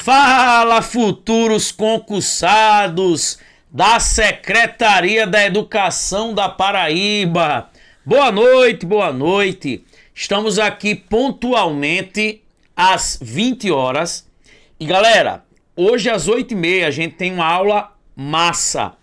Fala, futuros concursados da Secretaria da Educação da Paraíba. Boa noite, boa noite. Estamos aqui pontualmente às 20 horas. E galera, hoje às 8h30 a gente tem uma aula massa.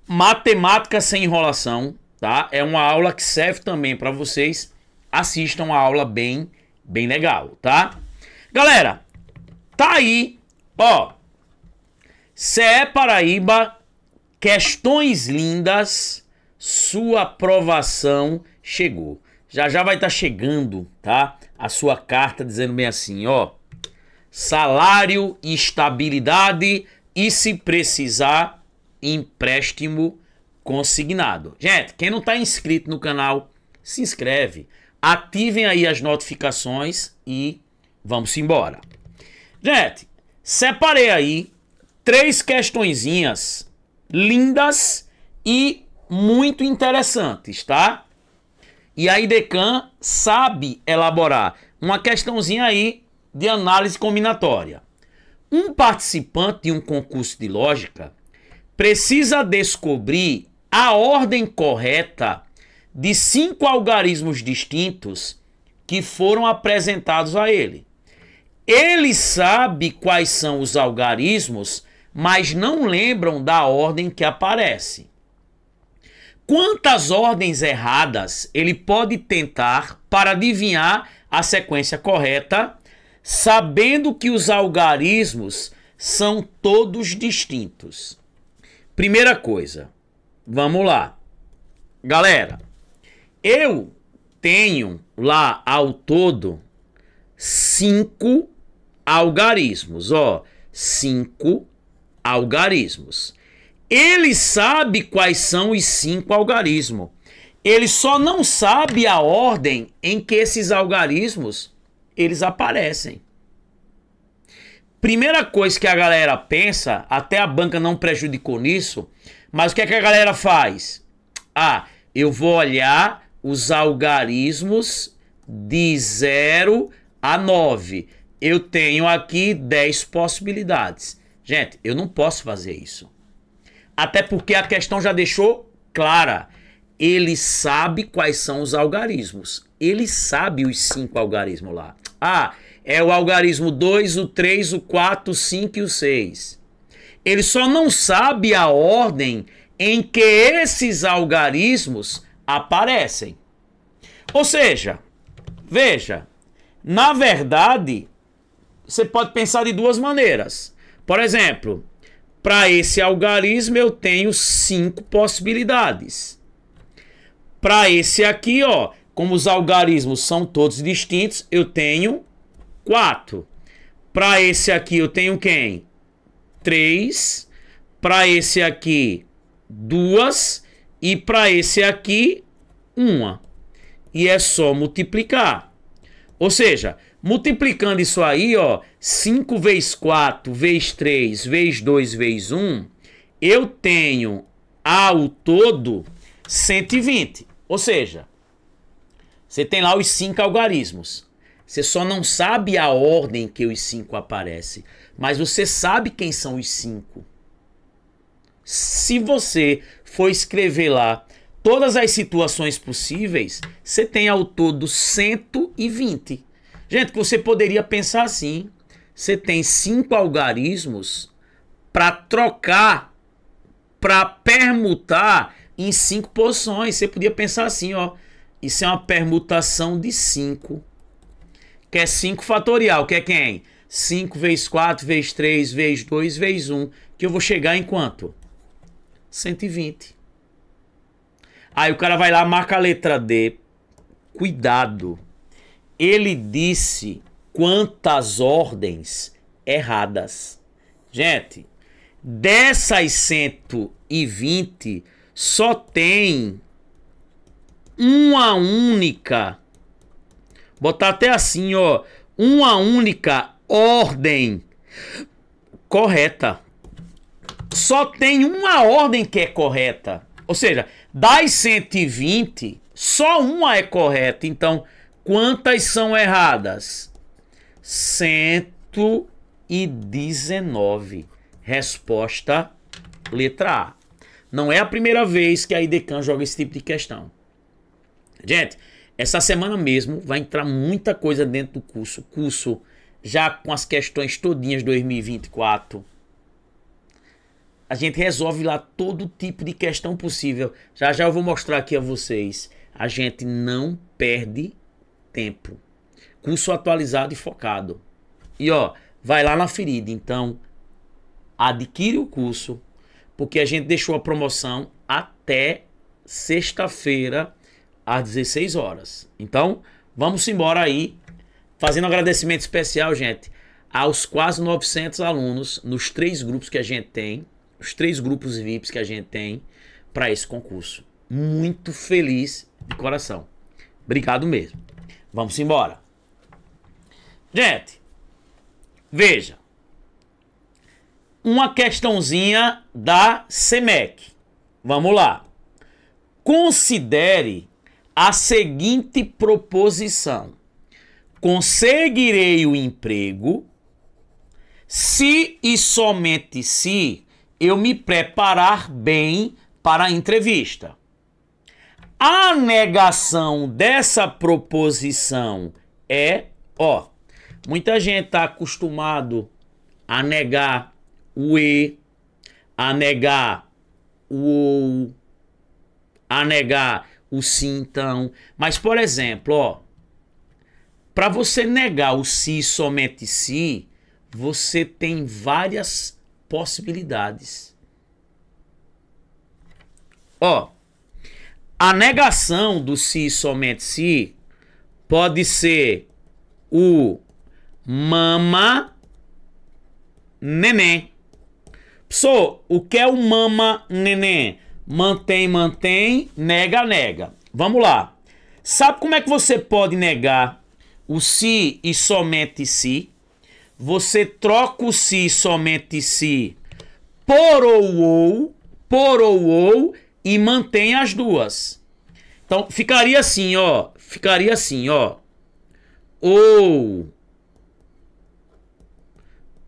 Matemática sem enrolação, tá? É uma aula que serve também para vocês. Assistam uma aula bem legal, tá? Galera, tá aí, ó, CE Paraíba, questões lindas, sua aprovação chegou. Já vai estar chegando, tá? A sua carta dizendo bem assim, ó, salário, estabilidade e se precisar, empréstimo consignado. Gente, quem não tá inscrito no canal, se inscreve, ativem aí as notificações e vamos embora. Gente, separei aí 3 questõezinhas lindas e muito interessantes, tá? E a IDECAM sabe elaborar uma questãozinha aí de análise combinatória. Um participante de um concurso de lógica precisa descobrir a ordem correta de 5 algarismos distintos que foram apresentados a ele. Ele sabe quais são os algarismos, mas não lembram da ordem que aparece. Quantas ordens erradas ele pode tentar para adivinhar a sequência correta, sabendo que os algarismos são todos distintos? Primeira coisa, vamos lá. Galera, eu tenho lá ao todo 5 algarismos, ó, 5 algarismos. Ele sabe quais são os 5 algarismos. Ele só não sabe a ordem em que esses algarismos eles aparecem. Primeira coisa que a galera pensa, até a banca não prejudicou nisso, mas o que é que a galera faz? Ah, eu vou olhar os algarismos de 0 a 9. Eu tenho aqui 10 possibilidades. Gente, eu não posso fazer isso. Até porque a questão já deixou clara. Ele sabe quais são os algarismos. Ele sabe os 5 algarismos lá. Ah, é o algarismo 2, o 3, o 4, o 5 e o 6. Ele só não sabe a ordem em que esses algarismos aparecem. Ou seja, veja, na verdade, você pode pensar de duas maneiras. Por exemplo, para esse algarismo eu tenho 5 possibilidades. Para esse aqui, ó, como os algarismos são todos distintos, eu tenho 4. Para esse aqui eu tenho quem? 3. Para esse aqui, 2. E para esse aqui, 1. E é só multiplicar. Ou seja, multiplicando isso aí, ó, 5 vezes 4, vezes 3, vezes 2, vezes 1, eu tenho ao todo 120. Ou seja, você tem lá os 5 algarismos. Você só não sabe a ordem que os 5 aparecem, mas você sabe quem são os 5. Se você for escrever lá todas as situações possíveis, você tem ao todo 120. Gente, que você poderia pensar assim, você tem 5 algarismos para trocar, para permutar em 5 posições. Você podia pensar assim, ó, isso é uma permutação de 5, que é 5 fatorial, que é quem? 5 vezes 4, vezes 3, vezes 2, vezes 1, que eu vou chegar em quanto? 120. Aí o cara vai lá, marca a letra D. Cuidado. Ele disse quantas ordens erradas. Gente, dessas 120, só tem uma única. Botar até assim, ó. Uma única ordem correta. Só tem uma ordem que é correta. Ou seja, das 120, só uma é correta. Então, quantas são erradas? 120. 2019. Resposta letra A. Não é a primeira vez que a IDECAN joga esse tipo de questão. Gente, essa semana mesmo vai entrar muita coisa dentro do curso. Curso já com as questões todinhas 2024. A gente resolve lá todo tipo de questão possível. Já já eu vou mostrar aqui a vocês. A gente não perde tempo. Curso atualizado e focado. E ó, vai lá na ferida. Então, adquire o curso, porque a gente deixou a promoção até sexta-feira, às 16 horas. Então, vamos embora aí, fazendo um agradecimento especial, gente, aos quase 900 alunos nos 3 grupos que a gente tem, os 3 grupos VIPs que a gente tem para esse concurso. Muito feliz de coração. Obrigado mesmo. Vamos embora. Gente, veja. Uma questãozinha da SEMEC. Vamos lá. Considere a seguinte proposição: conseguirei o emprego se e somente se eu me preparar bem para a entrevista. A negação dessa proposição é, ó, muita gente está acostumado a negar o e, a negar o ou, a negar o sim, então. Mas, por exemplo, ó, para você negar o se somente se, você tem várias possibilidades. Ó, a negação do se somente se pode ser o mama neném. Pessoal, o que é o mama neném? Mantém, mantém, nega, nega. Vamos lá. Sabe como é que você pode negar o se e somente se? Você troca o se e somente se por ou, e mantém as duas. Então, ficaria assim, ó. Ficaria assim, ó. Ou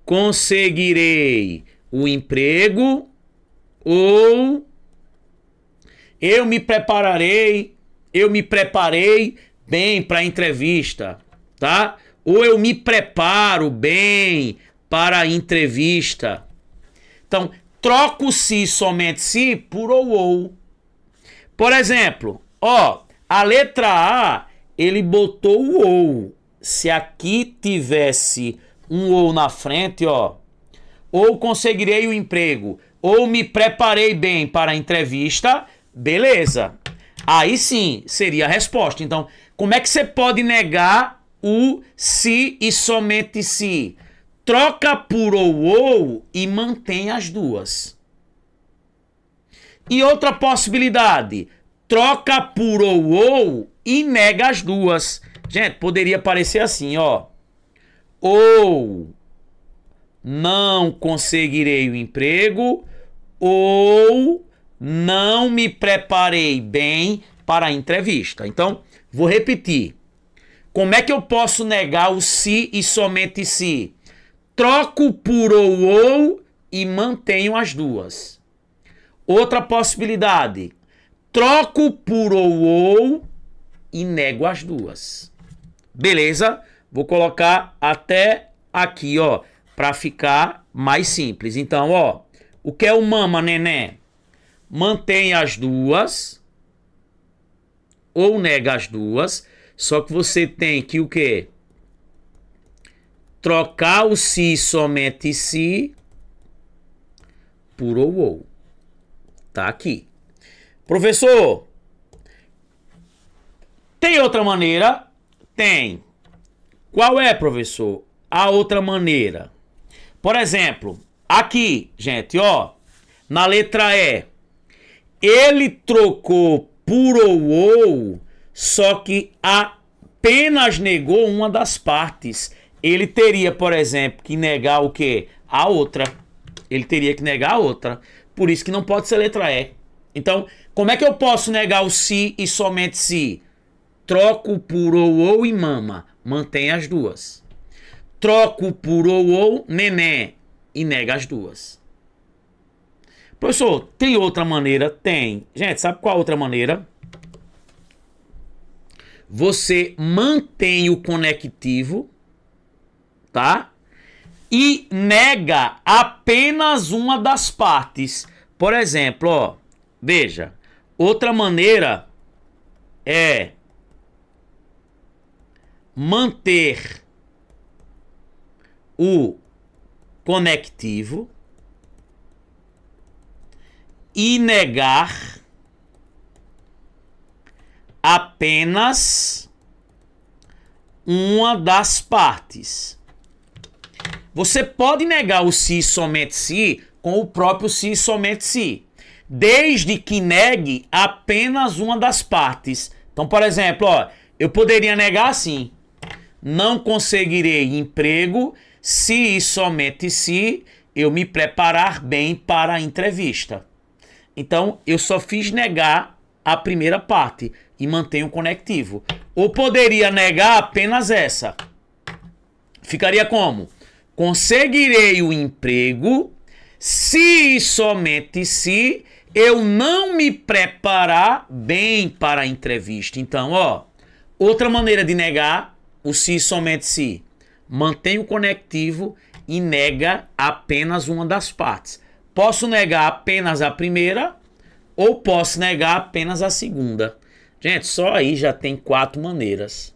conseguirei o emprego, ou eu me preparei bem para a entrevista, tá? Ou eu me preparo bem para a entrevista. Então, troca o se somente se por ou. Por exemplo, ó, a letra A, ele botou o ou. Se aqui tivesse um ou na frente, ó, ou conseguirei o emprego, ou me preparei bem para a entrevista, beleza. Aí sim, seria a resposta. Então, como é que você pode negar o se e somente se? Troca por ou e mantém as duas. E outra possibilidade, troca por ou e nega as duas. Gente, poderia parecer assim, ó. Ou não conseguirei o emprego, ou não me preparei bem para a entrevista. Então, vou repetir. Como é que eu posso negar o se e somente se? Troco por ou e mantenho as duas. Outra possibilidade. Troco por ou e nego as duas. Beleza? Vou colocar até aqui, ó, para ficar mais simples. Então, ó, o que é o mama, neném? Mantém as duas ou nega as duas, só que você tem que o quê? Trocar o se somente se por ou. Tá aqui. Professor, tem outra maneira? Tem. Qual é, professor? A outra maneira. Por exemplo, aqui, gente, ó, na letra E, ele trocou por ou, só que apenas negou uma das partes. Ele teria, por exemplo, que negar o quê? A outra. Ele teria que negar a outra. Por isso que não pode ser letra E. Então, como é que eu posso negar o se e somente se? Troco por ou e mama. Mantém as duas. troco por ou, neném, e nega as duas. Professor, tem outra maneira? Tem. Gente, sabe qual a outra maneira? Você mantém o conectivo, tá? E nega apenas uma das partes. Por exemplo, ó, veja, outra maneira é manter o conectivo e negar apenas uma das partes. Você pode negar o se somente se com o próprio se somente se, desde que negue apenas uma das partes. Então, por exemplo, ó, eu poderia negar assim: não conseguirei emprego se e somente se eu me preparar bem para a entrevista. Então, eu só fiz negar a primeira parte e mantenho o conectivo. Ou poderia negar apenas essa. Ficaria como? Conseguirei o emprego se e somente se eu não me preparar bem para a entrevista. Então, ó, outra maneira de negar o se e somente se. Mantém o conectivo e nega apenas uma das partes. Posso negar apenas a primeira ou posso negar apenas a segunda. Gente, só aí já tem 4 maneiras.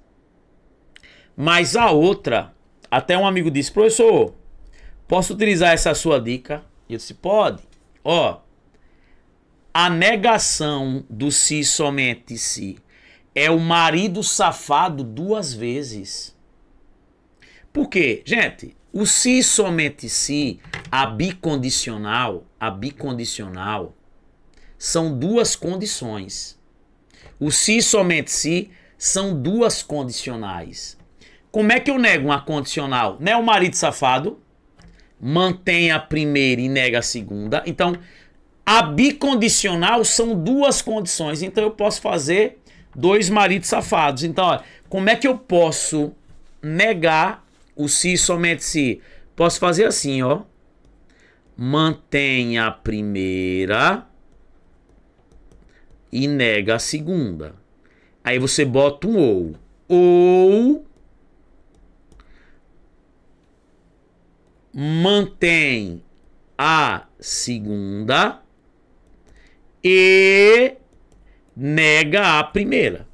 Mas a outra, até um amigo disse: professor, posso utilizar essa sua dica? Eu disse: pode. Ó, a negação do se somente se é o marido safado 2 vezes. Por quê? Gente, o se somente se, a bicondicional, são 2 condições. O se somente se são 2 condicionais. Como é que eu nego uma condicional? Não é o marido safado? Mantém a primeira e nega a segunda. Então, a bicondicional são 2 condições. Então, eu posso fazer 2 maridos safados. Então, ó, como é que eu posso negar o se somente se? Posso fazer assim, ó. Mantém a primeira e nega a segunda. Aí você bota um ou. Ou mantém a segunda e nega a primeira.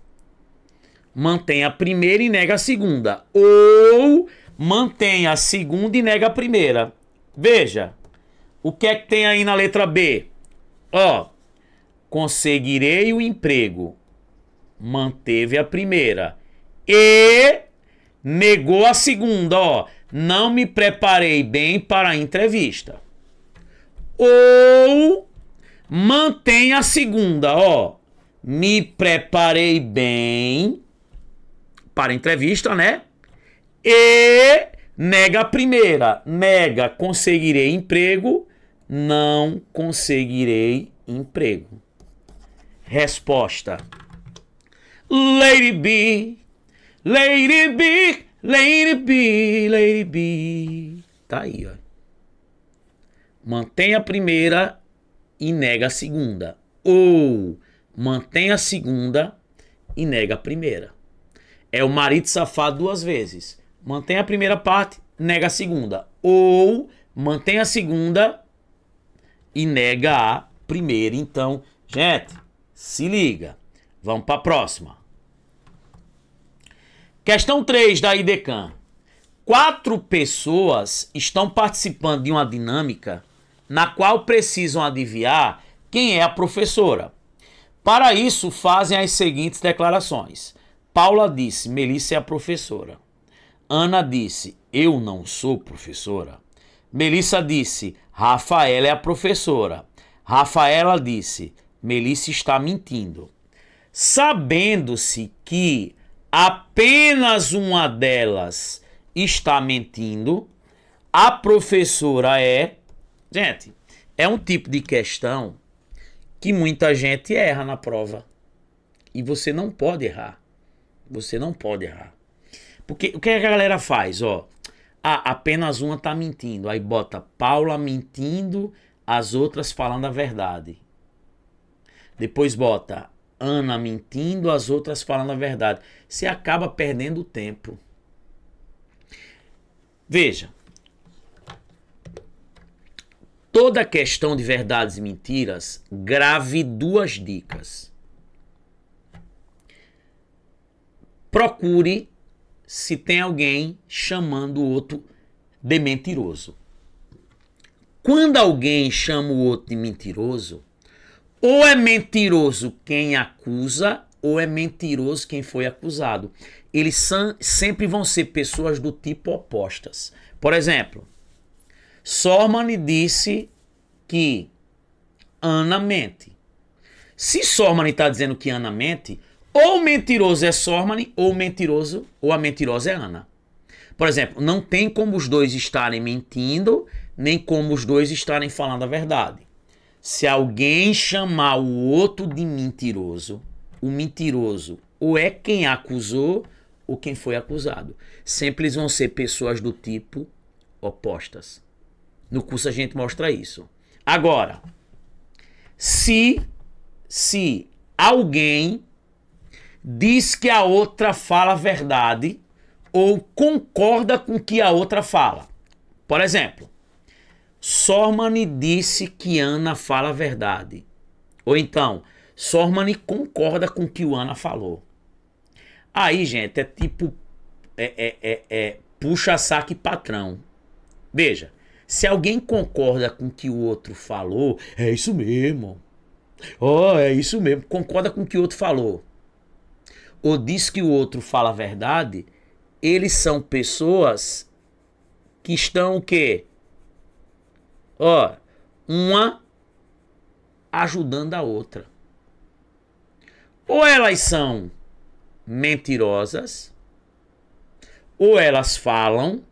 Mantém a primeira e nega a segunda. Ou mantém a segunda e nega a primeira. Veja, o que é que tem aí na letra B? Ó, conseguirei o emprego. Manteve a primeira. E negou a segunda, ó. Não me preparei bem para a entrevista. Ou mantém a segunda, ó. Me preparei bem para a entrevista, né? E nega a primeira. Nega, conseguirei emprego. Não conseguirei emprego. Resposta: Lady B, Lady B, Lady B, Lady B. Tá aí, ó. Mantém a primeira e nega a segunda. Ou mantém a segunda e nega a primeira. É o marido safado 2 vezes. Mantém a primeira parte, nega a segunda. Ou mantém a segunda e nega a primeira. Então, gente, se liga. Vamos para a próxima. Questão 3 da IDECAM. 4 pessoas estão participando de uma dinâmica na qual precisam adivinhar quem é a professora. Para isso, fazem as seguintes declarações. Paula disse: Melissa é a professora. Ana disse: eu não sou professora. Melissa disse: Rafaela é a professora. Rafaela disse: Melissa está mentindo. Sabendo-se que apenas uma delas está mentindo, a professora é... Gente, é um tipo de questão que muita gente erra na prova. E você não pode errar. Você não pode errar. Porque o que a galera faz, ó? Ah, apenas uma tá mentindo. Aí bota Paula mentindo, as outras falando a verdade. Depois bota Ana mentindo, as outras falando a verdade. Você acaba perdendo tempo. Veja. Toda questão de verdades e mentiras, grave 2 dicas. Procure se tem alguém chamando o outro de mentiroso. Quando alguém chama o outro de mentiroso, ou é mentiroso quem acusa, ou é mentiroso quem foi acusado. Eles sempre vão ser pessoas do tipo opostas. Por exemplo, Sormani disse que Ana mente. Se Sormani está dizendo que Ana mente, ou o mentiroso é Sormani, ou o mentiroso, ou a mentirosa é Ana. Por exemplo, não tem como os dois estarem mentindo, nem como os dois estarem falando a verdade. Se alguém chamar o outro de mentiroso, o mentiroso ou é quem acusou ou quem foi acusado. Sempre eles vão ser pessoas do tipo opostas. No curso a gente mostra isso. Agora, se alguém diz que a outra fala a verdade ou concorda com o que a outra fala. Por exemplo, Sormani disse que Ana fala a verdade. Ou então, Sormani concorda com o que o Ana falou. Aí, gente, é tipo puxa-saco e patrão. Veja, se alguém concorda com o que o outro falou, é isso mesmo. É isso mesmo. Concorda com o que o outro falou. Ou diz que o outro fala a verdade, eles são pessoas que estão o quê? Uma ajudando a outra. Ou elas são mentirosas, ou elas falam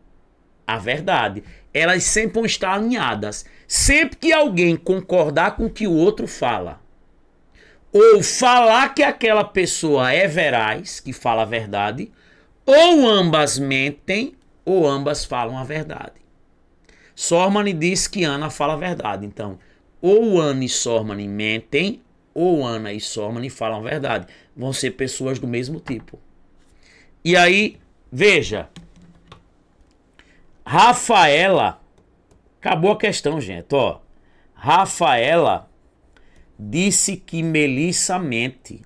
a verdade. Elas sempre vão estar alinhadas. Sempre que alguém concordar com o que o outro fala, ou falar que aquela pessoa é veraz, que fala a verdade, ou ambas mentem, ou ambas falam a verdade. Sormani diz que Ana fala a verdade. Então, ou Ana e Sormani mentem, ou Ana e Sormani falam a verdade. Vão ser pessoas do mesmo tipo. E aí, veja. Rafaela. Acabou a questão, gente. Rafaela disse que Melissa mente.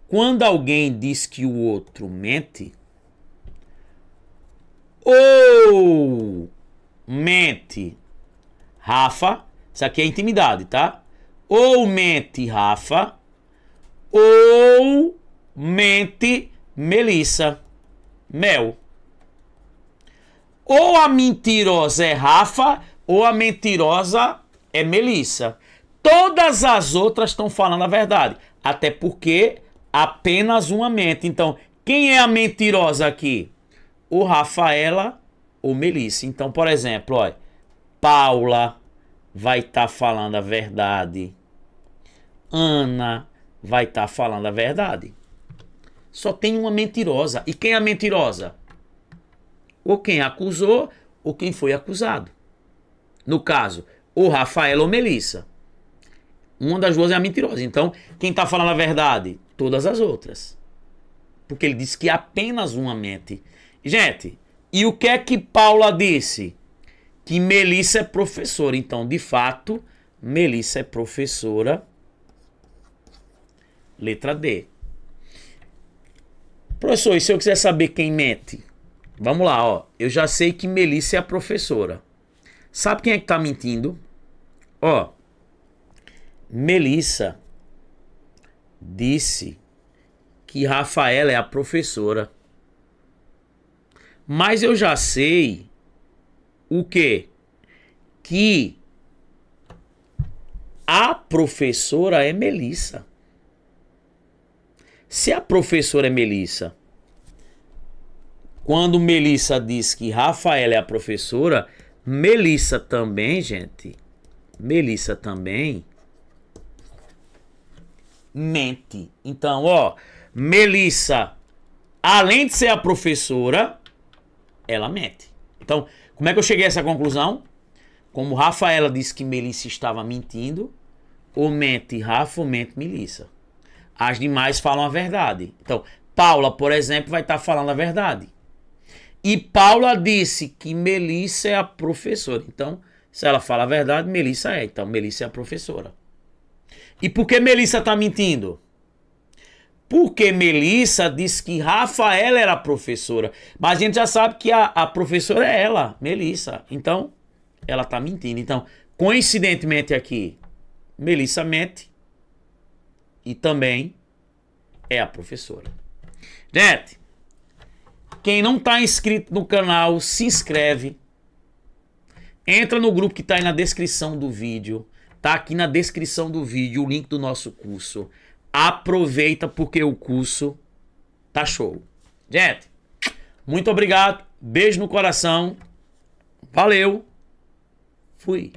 Quando alguém diz que o outro mente, ou mente Rafa, isso aqui é intimidade, tá? Ou mente Rafa, ou mente Melissa, Mel. Ou a mentirosa é Rafa, ou a mentirosa é Melissa. Todas as outras estão falando a verdade, até porque apenas uma mente. Então, quem é a mentirosa aqui? Ou Rafaela ou Melissa. Então, por exemplo, Paula vai estar falando a verdade. Ana vai estar falando a verdade. Só tem uma mentirosa. E quem é a mentirosa? Ou quem acusou, ou quem foi acusado. No caso, ou Rafaela ou Melissa. Uma das duas é a mentirosa. Então, quem está falando a verdade? Todas as outras. Porque ele disse que apenas uma mente. Gente, e o que é que Paula disse? Que Melissa é professora. Então, de fato, Melissa é professora. Letra D. Professor, e se eu quiser saber quem mente? Vamos lá, eu já sei que Melissa é a professora. Sabe quem é que tá mentindo? Melissa disse que Rafaela é a professora. Mas eu já sei o quê? Que a professora é Melissa. Se a professora é Melissa, quando Melissa diz que Rafaela é a professora, Melissa também, gente, Melissa também mente. Então, Melissa, além de ser a professora, ela mente. Então, como é que eu cheguei a essa conclusão? Como Rafaela disse que Melissa estava mentindo, ou mente Rafa ou mente Melissa. As demais falam a verdade. Então, Paula, por exemplo, vai estar falando a verdade. E Paula disse que Melissa é a professora. Então, se ela fala a verdade, Melissa é. Então, Melissa é a professora. E por que Melissa está mentindo? Porque Melissa disse que Rafaela era a professora. Mas a gente já sabe que a professora é ela, Melissa. Então, ela está mentindo. Então, coincidentemente aqui, Melissa mente e também é a professora. Gente, quem não está inscrito no canal, se inscreve. Entra no grupo que está aí na descrição do vídeo. Tá aqui na descrição do vídeo o link do nosso curso. Aproveita porque o curso tá show. Gente, muito obrigado. Beijo no coração. Valeu. Fui.